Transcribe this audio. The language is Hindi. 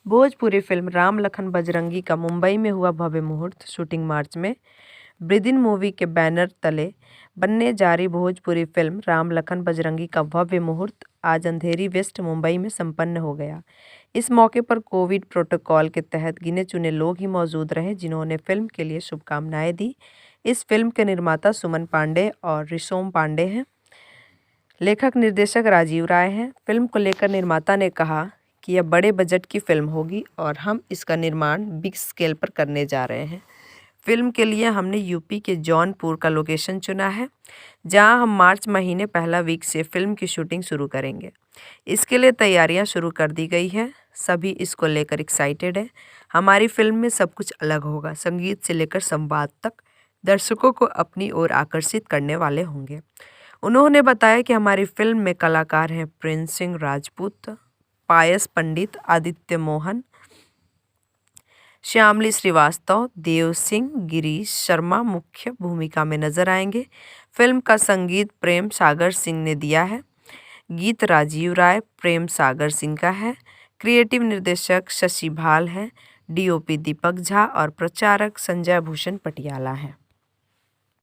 भोजपुरी फिल्म राम लखन बजरंगी का मुंबई में हुआ भव्य मुहूर्त। शूटिंग मार्च में ब्रिदिन मूवी के बैनर तले बनने जा रही भोजपुरी फिल्म राम लखन बजरंगी का भव्य मुहूर्त आज अंधेरी वेस्ट मुंबई में संपन्न हो गया। इस मौके पर कोविड प्रोटोकॉल के तहत गिने चुने लोग ही मौजूद रहे, जिन्होंने फिल्म के लिए शुभकामनाएं दी। इस फिल्म के निर्माता सुमन पांडे और रिशोम पांडे हैं। लेखक निर्देशक राजीव राय हैं। फिल्म को लेकर निर्माता ने कहा कि यह बड़े बजट की फिल्म होगी और हम इसका निर्माण बिग स्केल पर करने जा रहे हैं। फिल्म के लिए हमने यूपी के जौनपुर का लोकेशन चुना है, जहां हम मार्च महीने पहला वीक से फिल्म की शूटिंग शुरू करेंगे। इसके लिए तैयारियां शुरू कर दी गई है। सभी इसको लेकर एक्साइटेड है। हमारी फिल्म में सब कुछ अलग होगा। संगीत से लेकर संवाद तक दर्शकों को अपनी ओर आकर्षित करने वाले होंगे। उन्होंने बताया कि हमारी फिल्म में कलाकार हैं प्रिंस सिंह राजपूत, पायस पंडित, आदित्य मोहन, श्यामली श्रीवास्तव, देव सिंह, गिरीश शर्मा मुख्य भूमिका में नजर आएंगे। फिल्म का संगीत प्रेम सागर सिंह ने दिया है। गीत राजीव राय प्रेम सागर सिंह का है। क्रिएटिव निर्देशक शशि भाल है। डीओपी दीपक झा और प्रचारक संजय भूषण पटियाला है।